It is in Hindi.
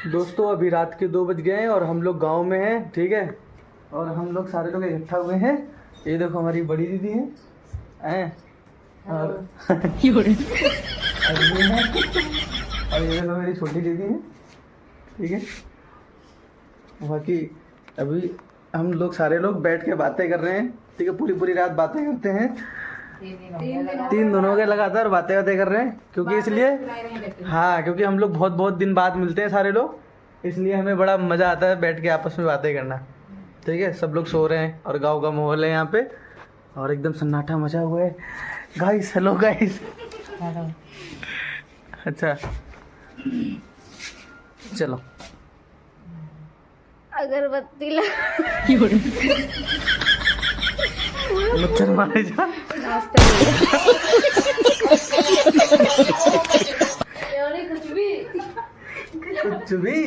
दोस्तों अभी रात के 2 बज गए हैं और हम लोग गांव में हैं, ठीक है। और हम लोग सारे लोग इकट्ठा हुए हैं। ये देखो हमारी बड़ी दीदी हैं और और ये देखो मेरी छोटी दीदी है, ठीक है। बाकी अभी हम लोग सारे लोग बैठ के बातें कर रहे हैं, ठीक है। पूरी रात बातें करते हैं। 3 दिनों के लगातार बातें कर रहे हैं, क्योंकि इसलिए हाँ, क्योंकि हम लोग बहुत दिन बाद मिलते हैं सारे लोग, इसलिए हमें बड़ा मज़ा आता है बैठ के आपस में बातें करना, ठीक है। सब लोग सो रहे हैं और गांव का माहौल है यहाँ पे और एकदम सन्नाटा मचा हुआ है। Guys, hello guys. अच्छा चलो अगरबत्ती मच्छर मारे जा। कुछ भी